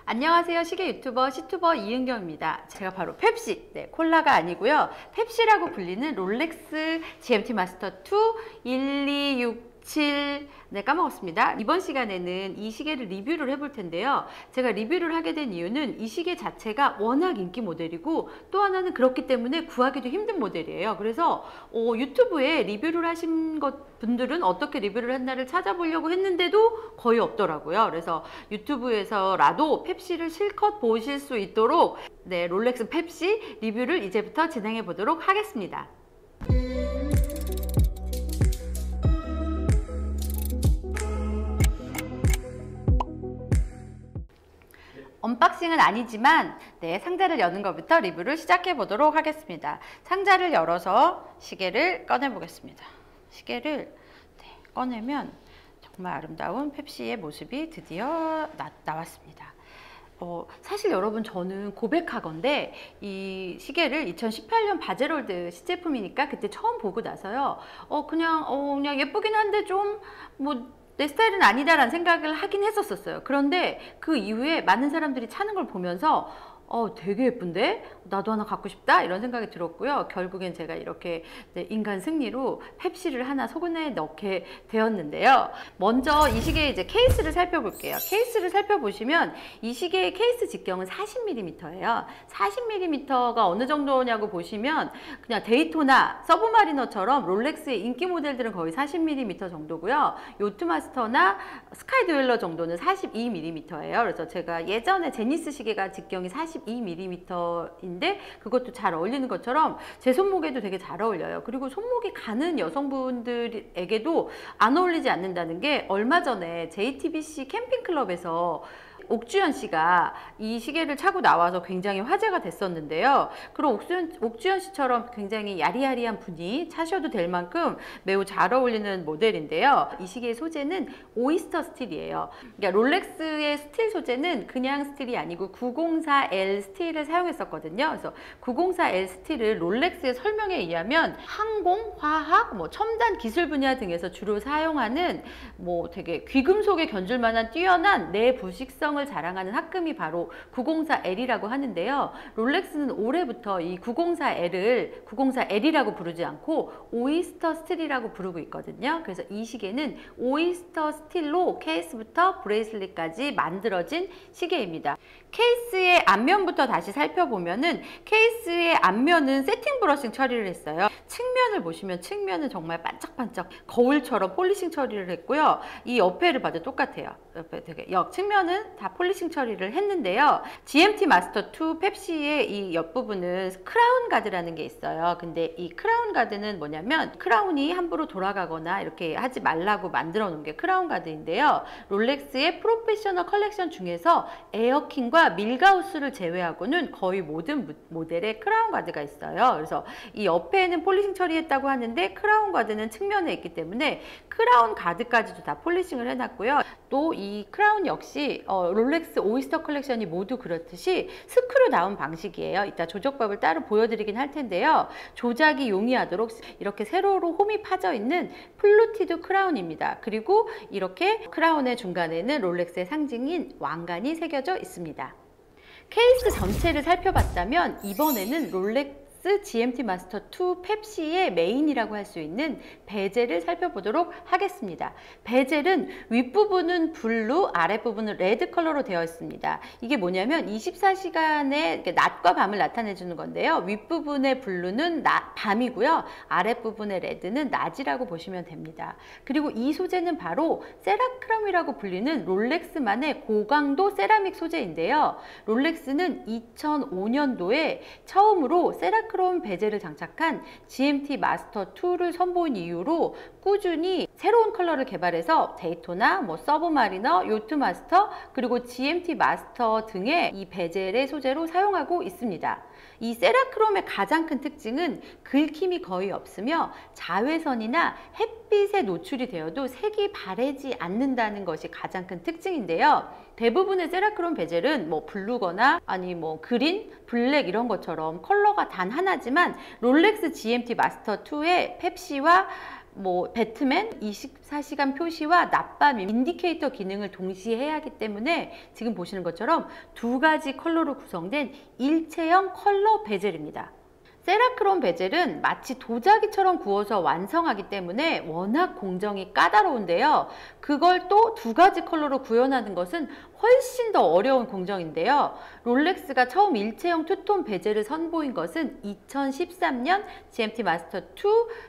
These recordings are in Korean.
안녕하세요. 시계 유튜버 시투버 이은경입니다. 제가 바로 펩시, 콜라가 아니고요. 펩시라고 불리는 롤렉스 GMT 마스터 2 1267 까먹었습니다. 이번 시간에는 이 시계를 리뷰를 해볼 텐데요. 제가 리뷰를 하게 된 이유는 이 시계 자체가 워낙 인기 모델이고 또 하나는 그렇기 때문에 구하기도 힘든 모델이에요. 그래서 유튜브에 리뷰를 하신 분들은 어떻게 리뷰를 했나를 찾아보려고 했는데도 거의 없더라고요. 그래서 유튜브에서라도 펩시를 실컷 보실 수 있도록 롤렉스 펩시 리뷰를 이제부터 진행해 보도록 하겠습니다. 언박싱은 아니지만 상자를 여는 것부터 리뷰를 시작해 보도록 하겠습니다. 상자를 열어서 시계를 꺼내 보겠습니다. 시계를 꺼내면 정말 아름다운 펩시의 모습이 드디어 나왔습니다. 사실 여러분, 저는 고백하건대 이 시계를 2018년 바제롤드 시제품이니까 그때 처음 보고 나서요, 그냥 예쁘긴 한데 좀 내 스타일은 아니다라는 생각을 하긴 했었어요. 그런데 그 이후에 많은 사람들이 차는 걸 보면서 되게 예쁜데? 나도 하나 갖고 싶다? 이런 생각이 들었고요. 결국엔 제가 이렇게 인간 승리로 펩시를 하나 소근에 넣게 되었는데요. 먼저 이 시계의 이제 케이스를 살펴볼게요. 케이스를 살펴보시면 이 시계의 케이스 직경은 40mm예요. 40mm가 어느 정도냐고 보시면 그냥 데이토나 서브마리너처럼 롤렉스의 인기 모델들은 거의 40mm 정도고요. 요트마스터나 스카이드웰러 정도는 42mm예요. 그래서 제가 예전에 제니스 시계가 직경이 42mm인데 그것도 잘 어울리는 것처럼 제 손목에도 되게 잘 어울려요. 그리고 손목이 가는 여성분들에게도 안 어울리지 않는다는 게, 얼마 전에 JTBC 캠핑클럽에서 옥주현 씨가 이 시계를 차고 나와서 굉장히 화제가 됐었는데요. 그럼 옥주현 씨처럼 굉장히 야리야리한 분이 차셔도 될 만큼 매우 잘 어울리는 모델인데요. 이 시계의 소재는 오이스터 스틸이에요. 그러니까 롤렉스의 스틸 소재는 그냥 스틸이 아니고 904L 스틸을 사용했었거든요. 그래서 904L 스틸을 롤렉스의 설명에 의하면 항공, 화학, 첨단 기술 분야 등에서 주로 사용하는 되게 귀금속에 견줄 만한 뛰어난 내부식성 을 자랑하는 합금이 바로 904L이라고 하는데요. 롤렉스는 올해부터 이 904L을 904L이라고 부르지 않고 오이스터 스틸이라고 부르고 있거든요. 그래서 이 시계는 오이스터 스틸로 케이스부터 브레이슬릿까지 만들어진 시계입니다. 케이스의 앞면부터 다시 살펴보면은, 케이스의 앞면은 세팅 브러싱 처리를 했어요. 측면을 보시면 측면은 정말 반짝반짝 거울처럼 폴리싱 처리를 했고요. 이 옆에를 봐도 똑같아요. 옆에 되게 측면은 다 폴리싱 처리를 했는데요. GMT 마스터 2 펩시의 이 옆부분은 크라운 가드라는 게 있어요. 근데 이 크라운 가드는 뭐냐면, 크라운이 함부로 돌아가거나 이렇게 하지 말라고 만들어 놓은 게 크라운 가드인데요. 롤렉스의 프로페셔널 컬렉션 중에서 에어킹과 밀가우스를 제외하고는 거의 모든 모델에 크라운 가드가 있어요. 그래서 이 옆에는 폴리싱 처리했다고 하는데 크라운 가드는 측면에 있기 때문에 크라운 가드까지도 다 폴리싱을 해놨고요. 또 이 크라운 역시 롤렉스 오이스터 컬렉션이 모두 그렇듯이 스크류 나온 방식이에요. 이따 조작법을 따로 보여드리긴 할 텐데요. 조작이 용이하도록 이렇게 세로로 홈이 파져 있는 플루티드 크라운입니다. 그리고 이렇게 크라운의 중간에는 롤렉스의 상징인 왕관이 새겨져 있습니다. 케이스 전체를 살펴봤다면 이번에는 롤렉스 GMT 마스터 2 펩시의 메인이라고 할 수 있는 베젤을 살펴보도록 하겠습니다. 베젤은 윗부분은 블루, 아랫부분은 레드 컬러로 되어 있습니다. 이게 뭐냐면 24시간의 낮과 밤을 나타내주는 건데요. 윗부분의 블루는 밤이고요. 아랫부분의 레드는 낮이라고 보시면 됩니다. 그리고 이 소재는 바로 세라크롬이라고 불리는 롤렉스만의 고강도 세라믹 소재인데요. 롤렉스는 2005년도에 처음으로 세라크롬 베젤을 장착한 GMT 마스터 2를 선보인 이후로 꾸준히 새로운 컬러를 개발해서 데이토나, 서브마리너, 요트마스터, 그리고 GMT 마스터 등의 이 베젤의 소재로 사용하고 있습니다. 이 세라크롬의 가장 큰 특징은 긁힘이 거의 없으며 자외선이나 햇빛에 노출이 되어도 색이 바래지 않는다는 것이 가장 큰 특징인데요. 대부분의 세라크롬 베젤은 블루거나 아니 그린, 블랙 이런 것처럼 컬러가 단 하나지만 롤렉스 GMT 마스터 2의 펩시와 뭐 배트맨 24시간 표시와 낮밤 인디케이터 기능을 동시에 해야 하기 때문에 지금 보시는 것처럼 두 가지 컬러로 구성된 일체형 컬러 베젤입니다. 세라크롬 베젤은 마치 도자기처럼 구워서 완성하기 때문에 워낙 공정이 까다로운데요. 그걸 또 두 가지 컬러로 구현하는 것은 훨씬 더 어려운 공정인데요. 롤렉스가 처음 일체형 투톤 베젤을 선보인 것은 2013년 GMT 마스터 2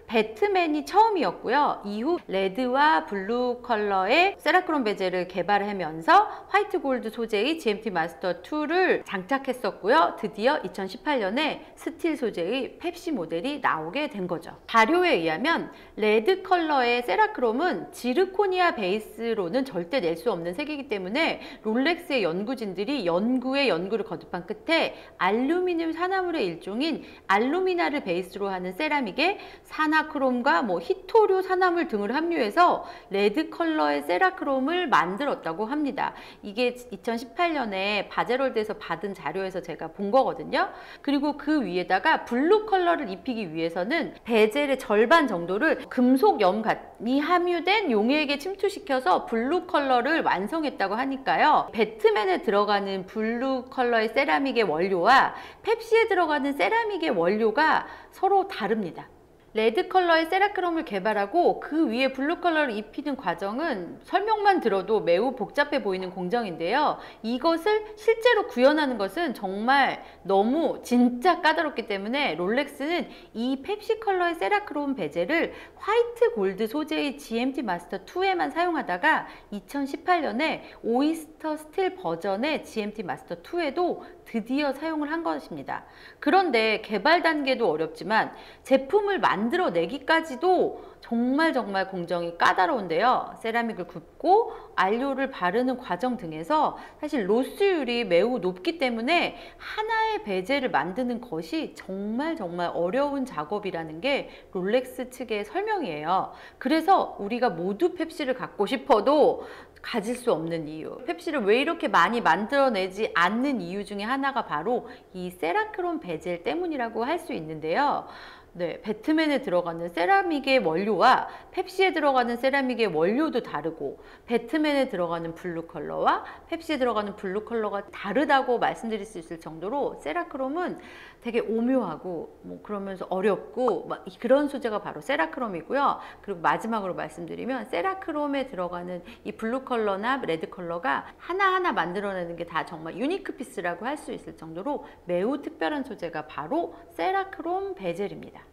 배트맨이 처음이었고요. 이후 레드와 블루 컬러의 세라크롬 베젤을 개발하면서 화이트 골드 소재의 GMT 마스터 2를 장착했었고요. 드디어 2018년에 스틸 소재의 펩시 모델이 나오게 된 거죠. 자료에 의하면 레드 컬러의 세라크롬은 지르코니아 베이스로는 절대 낼 수 없는 색이기 때문에 롤렉스의 연구진들이 연구를 거듭한 끝에 알루미늄 산화물의 일종인 알루미나를 베이스로 하는 세라믹에 산화크롬과 히토류 산화물 등을 함유해서 레드 컬러의 세라크롬을 만들었다고 합니다. 이게 2018년에 바제롤드에서 받은 자료에서 제가 본 거거든요. 그리고 그 위에다가 블루 컬러를 입히기 위해서는 베젤의 절반 정도를 금속 염이 함유된 용액에 침투시켜서 블루 컬러를 완성했다고 하니까요. 배트맨에 들어가는 블루 컬러의 세라믹의 원료와 펩시에 들어가는 세라믹의 원료가 서로 다릅니다. 레드 컬러의 세라크롬을 개발하고 그 위에 블루 컬러를 입히는 과정은 설명만 들어도 매우 복잡해 보이는 공정인데요. 이것을 실제로 구현하는 것은 정말 너무 진짜 까다롭기 때문에 롤렉스는 이 펩시 컬러의 세라크롬 베젤을 화이트 골드 소재의 GMT 마스터 2에만 사용하다가 2018년에 오이스터 스틸 버전의 GMT 마스터 2에도 드디어 사용을 한 것입니다. 그런데 개발 단계도 어렵지만 제품을 만들어내기까지도 정말 공정이 까다로운데요. 세라믹을 굽고 안료를 바르는 과정 등에서 사실 로스율이 매우 높기 때문에 하나의 베젤을 만드는 것이 정말 어려운 작업이라는 게 롤렉스 측의 설명이에요. 그래서 우리가 모두 펩시를 갖고 싶어도 가질 수 없는 이유, 펩시를 왜 이렇게 많이 만들어내지 않는 이유 중에 하나가 바로 이 세라크롬 베젤 때문이라고 할 수 있는데요. 네, 배트맨에 들어가는 세라믹의 원료와 펩시에 들어가는 세라믹의 원료도 다르고 배트맨에 들어가는 블루 컬러와 펩시에 들어가는 블루 컬러가 다르다고 말씀드릴 수 있을 정도로 세라크롬은 되게 오묘하고 그러면서 어렵고 그런 소재가 바로 세라크롬이고요. 그리고 마지막으로 말씀드리면 세라크롬에 들어가는 이 블루 컬러나 레드 컬러가 하나하나 만들어내는 게 다 정말 유니크 피스라고 할 수 있을 정도로 매우 특별한 소재가 바로 세라크롬 베젤입니다.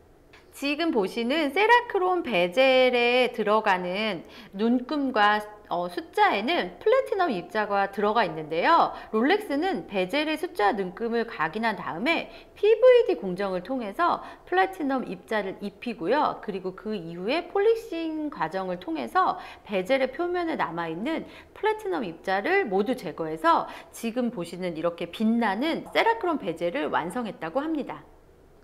지금 보시는 세라크롬 베젤에 들어가는 눈금과 숫자에는 플래티넘 입자가 들어가 있는데요. 롤렉스는 베젤의 숫자 눈금을 각인한 다음에 PVD 공정을 통해서 플래티넘 입자를 입히고요. 그리고 그 이후에 폴리싱 과정을 통해서 베젤의 표면에 남아있는 플래티넘 입자를 모두 제거해서 지금 보시는 이렇게 빛나는 세라크롬 베젤을 완성했다고 합니다.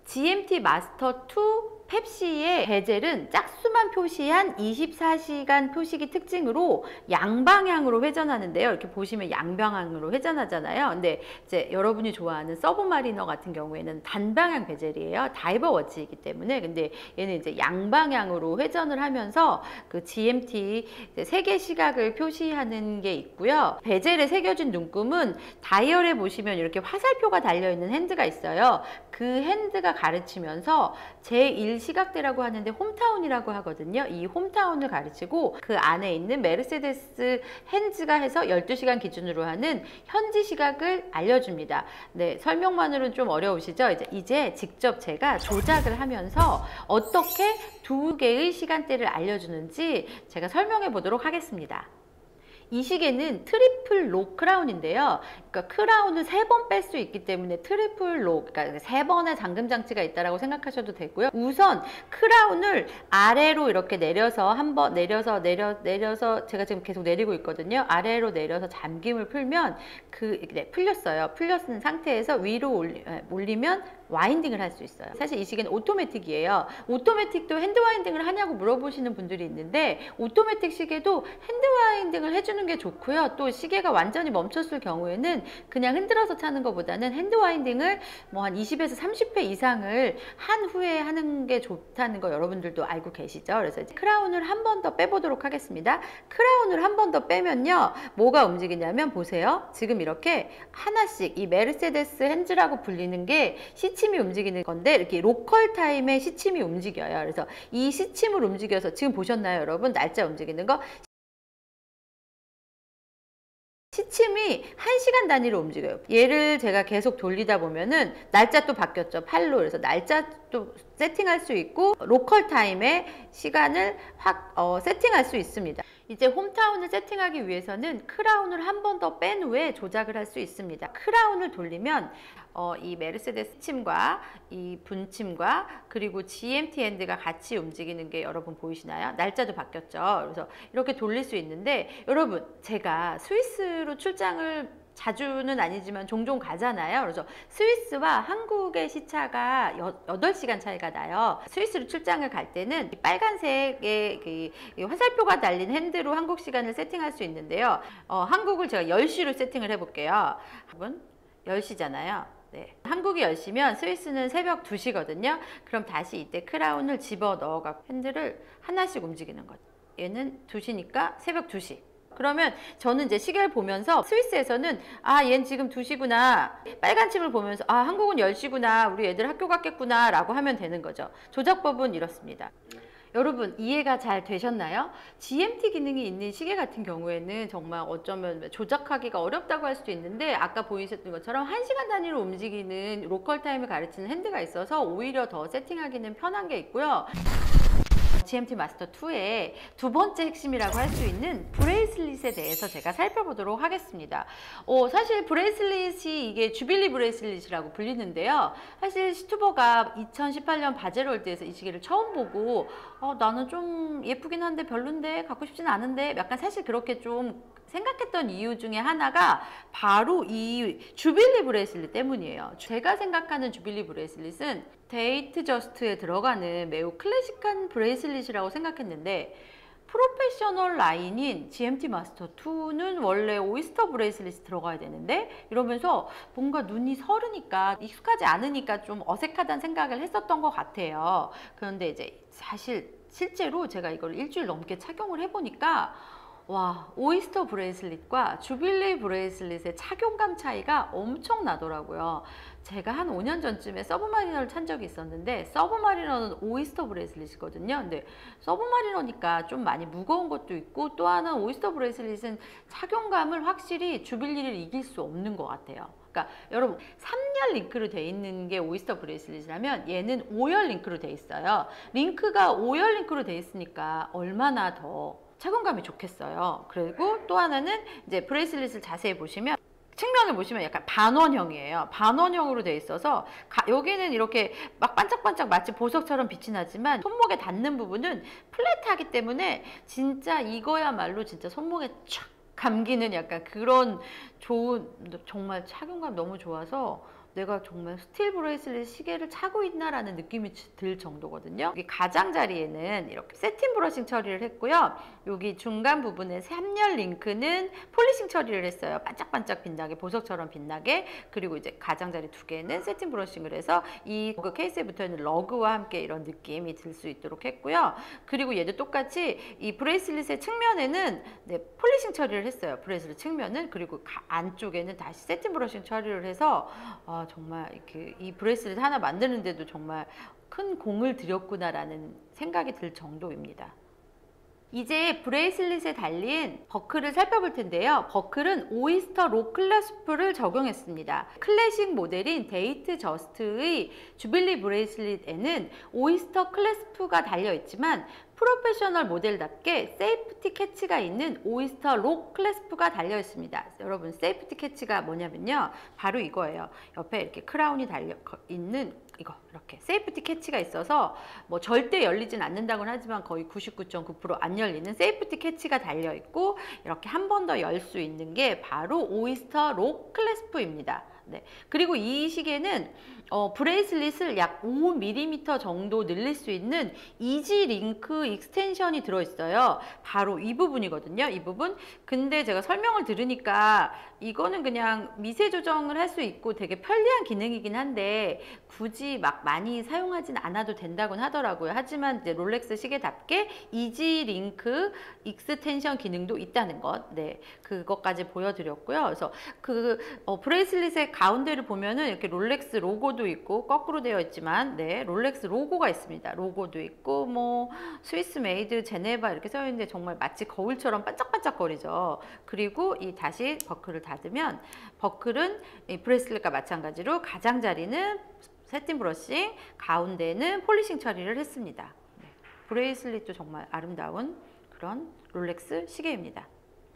GMT 마스터 2 펩시의 베젤은 짝수만 표시한 24시간 표시기 특징으로 양방향으로 회전하는데요. 이렇게 보시면 양방향으로 회전하잖아요. 근데 이제 여러분이 좋아하는 서브마리너 같은 경우에는 단방향 베젤이에요. 다이버 워치이기 때문에. 근데 얘는 이제 양방향으로 회전을 하면서 그 GMT 세계 시각을 표시하는 게 있고요. 베젤에 새겨진 눈금은 다이얼에 보시면 이렇게 화살표가 달려있는 핸드가 있어요. 그 핸드가 가르치면서 제1시각대라고 하는데 홈타운이라고 하거든요. 이 홈타운을 가르치고 그 안에 있는 메르세데스 핸즈가 해서 12시간 기준으로 하는 현지 시각을 알려줍니다. 네, 설명만으로는 좀 어려우시죠? 이제 직접 제가 조작을 하면서 어떻게 두 개의 시간대를 알려주는지 제가 설명해 보도록 하겠습니다. 이 시계는 트리플 록 크라운인데요. 그러니까 크라운을 3번 뺄 수 있기 때문에 트리플 록, 그러니까 3번의 잠금 장치가 있다라고 생각하셔도 되고요. 우선 크라운을 아래로 이렇게 내려서 한번 내려서 제가 지금 계속 내리고 있거든요. 아래로 내려서 잠김을 풀면 풀렸어요. 풀렸는 상태에서 위로 올리면 와인딩을 할 수 있어요. 사실 이 시계는 오토매틱이에요. 오토매틱도 핸드 와인딩을 하냐고 물어보시는 분들이 있는데 오토매틱 시계도 핸드 와인딩을 해주는 게 좋고요. 또 시계가 완전히 멈췄을 경우에는 그냥 흔들어서 차는 것보다는 핸드 와인딩을 뭐 한 20에서 30회 이상을 한 후에 하는 게 좋다는 거 여러분들도 알고 계시죠? 그래서 이제 크라운을 한 번 더 빼보도록 하겠습니다. 크라운을 한 번 더 빼면요, 뭐가 움직이냐면 보세요. 지금 이렇게 하나씩 이 메르세데스 핸즈라고 불리는 게 시침이 움직이는 건데 이렇게 로컬 타임에 시침이 움직여요. 그래서 이 시침을 움직여서 지금 보셨나요, 여러분? 날짜 움직이는 거. 시침이 1시간 단위로 움직여요. 얘를 제가 계속 돌리다 보면은 날짜 또 바뀌었죠. 8로. 그래서 날짜 또 세팅할 수 있고 로컬 타임에 시간을 확 세팅할 수 있습니다. 이제 홈타운을 세팅하기 위해서는 크라운을 한 번 더 뺀 후에 조작을 할 수 있습니다. 크라운을 돌리면 이 메르세데스 침과 이 분침과 그리고 GMT 핸드가 같이 움직이는 게 여러분 보이시나요? 날짜도 바뀌었죠. 그래서 이렇게 돌릴 수 있는데 여러분, 제가 스위스로 출장을 자주는 아니지만 종종 가잖아요. 그래서 스위스와 한국의 시차가 8시간 차이가 나요. 스위스로 출장을 갈 때는 빨간색의 그 화살표가 달린 핸드로 한국 시간을 세팅할 수 있는데요. 한국을 제가 10시로 세팅을 해볼게요. 여러분, 10시잖아요. 네. 한국이 10시면 스위스는 새벽 2시거든요. 그럼 다시 이때 크라운을 집어 넣어갖고 핸들을 하나씩 움직이는 거죠. 얘는 2시니까 새벽 2시. 그러면 저는 이제 시계를 보면서 스위스에서는 아, 얘는 지금 2시구나. 빨간 침을 보면서 아, 한국은 10시구나. 우리 애들 학교 갔겠구나. 라고 하면 되는 거죠. 조작법은 이렇습니다. 여러분, 이해가 잘 되셨나요? GMT 기능이 있는 시계 같은 경우에는 정말 어쩌면 조작하기가 어렵다고 할 수도 있는데 아까 보이셨던 것처럼 1시간 단위로 움직이는 로컬 타임을 가르치는 핸드가 있어서 오히려 더 세팅하기는 편한 게 있고요. GMT 마스터 2의 두 번째 핵심이라고 할 수 있는 브레이슬릿에 대해서 제가 살펴보도록 하겠습니다. 사실 브레이슬릿이 이게 주빌리 브레이슬릿이라고 불리는데요. 사실 시투버가 2018년 바젤월드에서 이 시계를 처음 보고 나는 좀 예쁘긴 한데 별론데 갖고 싶진 않은데 약간 사실 그렇게 좀 생각했던 이유 중에 하나가 바로 이 주빌리 브레이슬릿 때문이에요. 제가 생각하는 주빌리 브레이슬릿은 데이트 저스트에 들어가는 매우 클래식한 브레이슬릿이라고 생각했는데 프로페셔널 라인인 GMT 마스터 2는 원래 오이스터 브레이슬릿이 들어가야 되는데 이러면서 뭔가 눈이 서르니까 익숙하지 않으니까 좀 어색하다는 생각을 했었던 것 같아요. 그런데 이제 사실 실제로 제가 이걸 일주일 넘게 착용을 해보니까 와, 오이스터 브레이슬릿과 주빌리 브레이슬릿의 착용감 차이가 엄청 나더라고요. 제가 한 5년 전쯤에 서브마리너를 찬 적이 있었는데 서브마리너는 오이스터 브레이슬릿이거든요. 근데 서브마리너니까 좀 많이 무거운 것도 있고 또 하나 오이스터 브레이슬릿은 착용감을 확실히 주빌리를 이길 수 없는 것 같아요. 그러니까 여러분 3열 링크로 돼 있는 게 오이스터 브레이슬릿이라면 얘는 5열 링크로 돼 있어요. 링크가 5열 링크로 돼 있으니까 얼마나 더 착용감이 좋겠어요. 그리고 또 하나는 이제 브레이슬릿을 자세히 보시면 측면을 보시면 약간 반원형이에요. 반원형으로 돼 있어서 여기는 이렇게 막 반짝반짝 마치 보석처럼 빛이 나지만 손목에 닿는 부분은 플랫하기 때문에 진짜 이거야말로 진짜 손목에 촥 감기는 약간 그런 좋은, 정말 착용감 너무 좋아서 내가 정말 스틸 브레이슬릿 시계를 차고 있나라는 느낌이 들 정도거든요. 여기 가장자리에는 이렇게 세팅 브러싱 처리를 했고요. 여기 중간 부분에 3열 링크는 폴리싱 처리를 했어요. 반짝반짝 빛나게, 보석처럼 빛나게. 그리고 이제 가장자리 2개는 세팅 브러싱을 해서 이 케이스에 붙어있는 러그와 함께 이런 느낌이 들 수 있도록 했고요. 그리고 얘도 똑같이 이 브레이슬릿의 측면에는 폴리싱 처리를 했어요. 브레이슬릿 측면은. 그리고 안쪽에는 다시 세팅 브러싱 처리를 해서 정말 이 브레이슬릿 하나 만드는데도 정말 큰 공을 들였구나라는 생각이 들 정도입니다. 이제 브레이슬릿에 달린 버클을 살펴볼 텐데요. 버클은 오이스터 록 클래스프를 적용했습니다. 클래식 모델인 데이트 저스트의 주빌리 브레이슬릿에는 오이스터 클래스프가 달려있지만 프로페셔널 모델답게 세이프티 캐치가 있는 오이스터 록 클래스프가 달려 있습니다. 여러분, 세이프티 캐치가 뭐냐면요, 바로 이거예요. 옆에 이렇게 크라운이 달려 있는 이거, 이렇게 세이프티 캐치가 있어서 뭐 절대 열리진 않는다고는 하지만 거의 99.9% 안 열리는 세이프티 캐치가 달려 있고 이렇게 한 번 더 열 수 있는 게 바로 오이스터 록 클래스프입니다. 네. 그리고 이 시계는 브레이슬릿을 약 5mm 정도 늘릴 수 있는 이지 링크 익스텐션이 들어있어요. 바로 이 부분이거든요. 이 부분. 근데 제가 설명을 들으니까 이거는 그냥 미세 조정을 할 수 있고 되게 편리한 기능이긴 한데 굳이 막 많이 사용하진 않아도 된다고는 하더라고요. 하지만 이제 롤렉스 시계답게 이지 링크 익스텐션 기능도 있다는 것. 네. 그것까지 보여드렸고요. 그래서 브레이슬릿의 가운데를 보면은 이렇게 롤렉스 로고도 있고 거꾸로 되어 있지만 네, 롤렉스 로고가 있습니다. 로고도 있고 뭐 스위스 메이드 제네바 이렇게 써 있는데 정말 마치 거울처럼 반짝반짝거리죠. 그리고 이 다시 버클을 닫으면 버클은 이 브레이슬릿과 마찬가지로 가장자리는 세틴 브러싱, 가운데는 폴리싱 처리를 했습니다. 네, 브레이슬릿도 정말 아름다운 그런 롤렉스 시계입니다.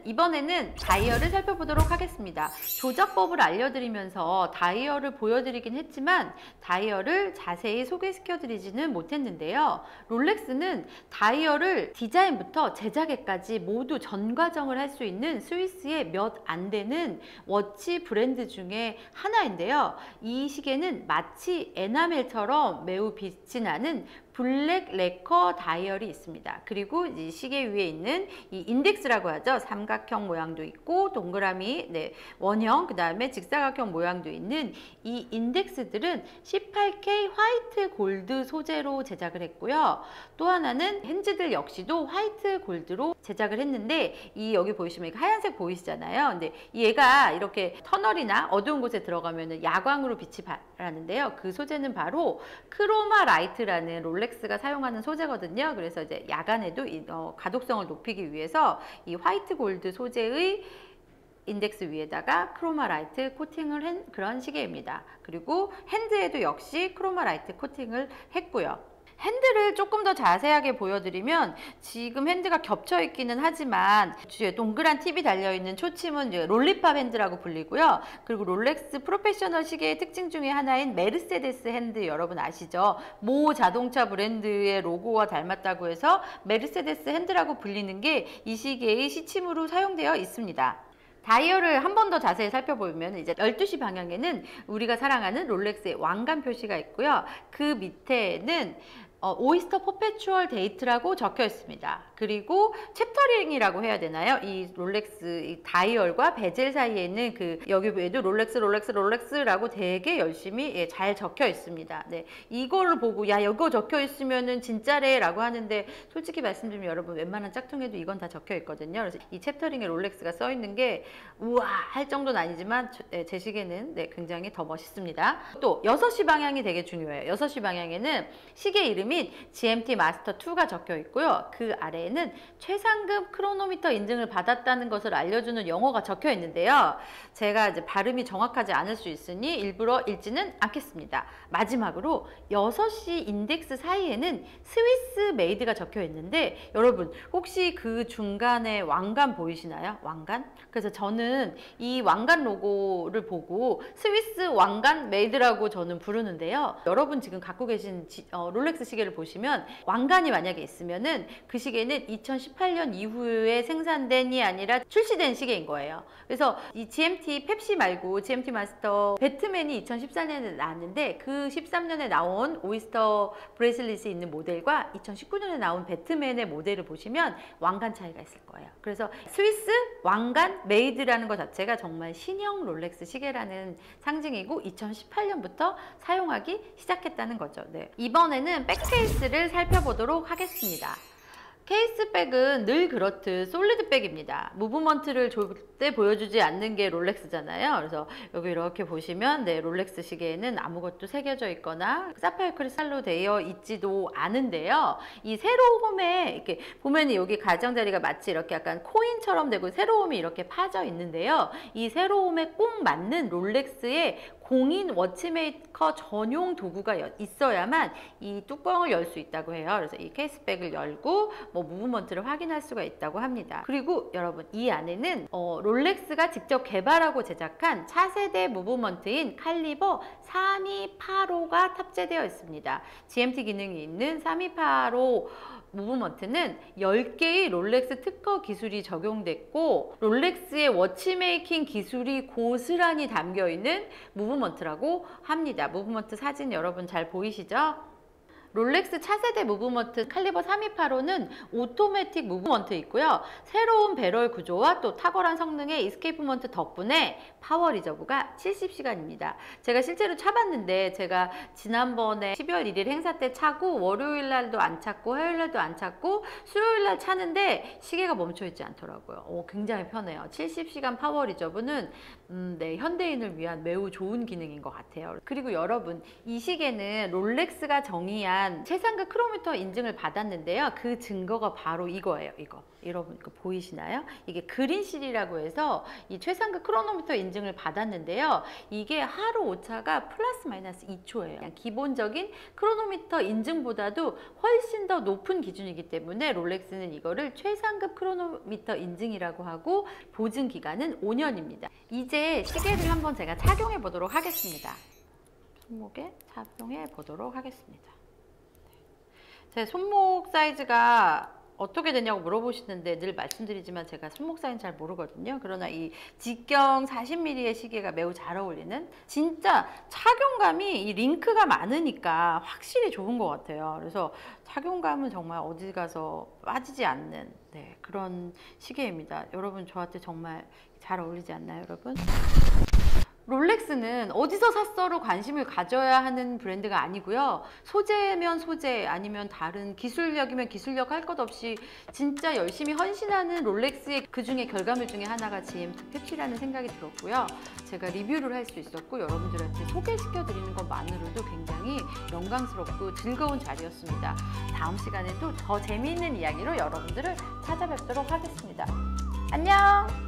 이번에는 다이얼을 살펴보도록 하겠습니다. 조작법을 알려드리면서 다이얼을 보여드리긴 했지만 다이얼을 자세히 소개시켜드리지는 못했는데요. 롤렉스는 다이얼을 디자인부터 제작에까지 모두 전 과정을 할 수 있는 스위스의 몇 안 되는 워치 브랜드 중에 하나인데요. 이 시계는 마치 에나멜처럼 매우 빛이 나는 블랙 레커 다이얼이 있습니다. 그리고 이 시계 위에 있는 이 인덱스라고 하죠. 삼각형 모양도 있고 동그라미, 네, 원형, 그 다음에 직사각형 모양도 있는 이 인덱스들은 18K 화이트 골드 소재로 제작을 했고요. 또 하나는 핸즈들 역시도 화이트 골드로 제작을 했는데 이 여기 보시면 하얀색 보이시잖아요. 근데 얘가 이렇게 터널이나 어두운 곳에 들어가면 야광으로 빛이 바라는데요. 그 소재는 바로 크로마 라이트라는 롤렉스가 사용하는 소재거든요. 그래서 이제 야간에도 가독성을 높이기 위해서 이 화이트 골드 소재의 인덱스 위에다가 크로마 라이트 코팅을 한 그런 시계입니다. 그리고 핸드에도 역시 크로마 라이트 코팅을 했고요. 핸들을 조금 더 자세하게 보여드리면 지금 핸드가 겹쳐 있기는 하지만 뒤에 동그란 팁이 달려있는 초침은 이제 롤리팝 핸드라고 불리고요. 그리고 롤렉스 프로페셔널 시계의 특징 중에 하나인 메르세데스 핸드 여러분 아시죠? 모 자동차 브랜드의 로고와 닮았다고 해서 메르세데스 핸드라고 불리는 게 이 시계의 시침으로 사용되어 있습니다. 다이얼을 한 번 더 자세히 살펴보면 이제 12시 방향에는 우리가 사랑하는 롤렉스의 왕관 표시가 있고요. 그 밑에는 오이스터 퍼페추얼 데이트라고 적혀 있습니다. 그리고 챕터링이라고 해야 되나요? 이 롤렉스 이 다이얼과 베젤 사이에 있는 그 여기에도 롤렉스라고 되게 열심히 잘 적혀 있습니다. 네, 이거를 보고 야 이거 적혀 있으면은 진짜래 라고 하는데 솔직히 말씀드리면 여러분 웬만한 짝퉁에도 이건 다 적혀 있거든요. 그래서 이 챕터링에 롤렉스가 써 있는 게 우와 할 정도는 아니지만 제 시계는 네, 굉장히 더 멋있습니다. 또 6시 방향이 되게 중요해요. 6시 방향에는 시계 이름이 GMT 마스터 2가 적혀 있고요. 그 아래에는 최상급 크로노미터 인증을 받았다는 것을 알려주는 영어가 적혀 있는데요. 제가 이제 발음이 정확하지 않을 수 있으니 일부러 읽지는 않겠습니다. 마지막으로 6시 인덱스 사이에는 스위스 메이드가 적혀 있는데 여러분 혹시 그 중간에 왕관 보이시나요? 왕관? 그래서 저는 이 왕관 로고를 보고 스위스 왕관 메이드라고 저는 부르는데요. 여러분 지금 갖고 계신 롤렉스 시계를 보시면 왕관이 만약에 있으면은 그 시계는 2018년 이후에 생산된이 아니라 출시된 시계인 거예요. 그래서 이 GMT 펩시 말고 GMT 마스터 배트맨이 2014년에 나왔는데 그 13년에 나온 오이스터 브레이슬릿이 있는 모델과 2019년에 나온 배트맨의 모델을 보시면 왕관 차이가 있을 거예요. 그래서 스위스 왕관 메이드라는 것 자체가 정말 신형 롤렉스 시계라는 상징이고 2018년부터 사용하기 시작했다는 거죠. 네. 이번에는 백케이스를 살펴보도록 하겠습니다. 케이스백은 늘 그렇듯 솔리드백입니다. 무브먼트를 절대 보여주지 않는 게 롤렉스잖아요. 그래서 여기 이렇게 보시면 네, 롤렉스 시계에는 아무것도 새겨져 있거나 사파이어 크리스탈로 되어 있지도 않은데요. 이 세로홈에 이렇게 보면 여기 가장자리가 마치 이렇게 약간 코인처럼 되고 세로홈이 이렇게 파져 있는데요. 이 세로홈에 꼭 맞는 롤렉스의 공인 워치메이커 전용 도구가 있어야만 이 뚜껑을 열 수 있다고 해요. 그래서 이 케이스백을 열고 무브먼트를 확인할 수가 있다고 합니다. 그리고 여러분 이 안에는 롤렉스가 직접 개발하고 제작한 차세대 무브먼트인 칼리버 3285가 탑재되어 있습니다. GMT 기능이 있는 3285 무브먼트는 10개의 롤렉스 특허 기술이 적용됐고 롤렉스의 워치메이킹 기술이 고스란히 담겨있는 무브먼트라고 합니다. 무브먼트 사진 여러분 잘 보이시죠? 롤렉스 차세대 무브먼트 칼리버 328호는 오토매틱 무브먼트 있고요. 새로운 배럴 구조와 또 탁월한 성능의 이스케이프먼트 덕분에 파워 리저브가 70시간입니다. 제가 실제로 차봤는데 제가 지난번에 12월 1일 행사 때 차고 월요일 날도 안 찼고 화요일 날도 안 찼고 수요일 날 차는데 시계가 멈춰 있지 않더라고요. 굉장히 편해요. 70시간 파워 리저브는 네, 현대인을 위한 매우 좋은 기능인 것 같아요. 그리고 여러분, 이 시계는 롤렉스가 정의한 최상급 크로미터 인증을 받았는데요. 그 증거가 바로 이거예요. 이거. 여러분 이거 보이시나요? 이게 그린실이라고 해서 이 최상급 크로노미터 인증을 받았는데요. 이게 하루 오차가 플러스 마이너스 2초예요. 그냥 기본적인 크로노미터 인증보다도 훨씬 더 높은 기준이기 때문에 롤렉스는 이거를 최상급 크로노미터 인증이라고 하고 보증 기간은 5년입니다. 이제 시계를 한번 제가 착용해 보도록 하겠습니다. 손목에 착용해 보도록 하겠습니다. 제 손목 사이즈가 어떻게 되냐고 물어보시는데 늘 말씀드리지만 제가 손목 사이즈는 잘 모르거든요. 그러나 이 직경 40mm의 시계가 매우 잘 어울리는, 진짜 착용감이 이 링크가 많으니까 확실히 좋은 것 같아요. 그래서 착용감은 정말 어디 가서 빠지지 않는 그런 시계입니다. 여러분 저한테 정말 잘 어울리지 않나요, 여러분? 롤렉스는 어디서 샀어로 관심을 가져야 하는 브랜드가 아니고요. 소재면 소재, 아니면 다른 기술력이면 기술력 할 것 없이 진짜 열심히 헌신하는 롤렉스의 그중에 결과물 중에 하나가 GM2 패치라는 생각이 들었고요. 제가 리뷰를 할 수 있었고 여러분들한테 소개시켜드리는 것만으로도 굉장히 영광스럽고 즐거운 자리였습니다. 다음 시간에도 더 재미있는 이야기로 여러분들을 찾아뵙도록 하겠습니다. 안녕!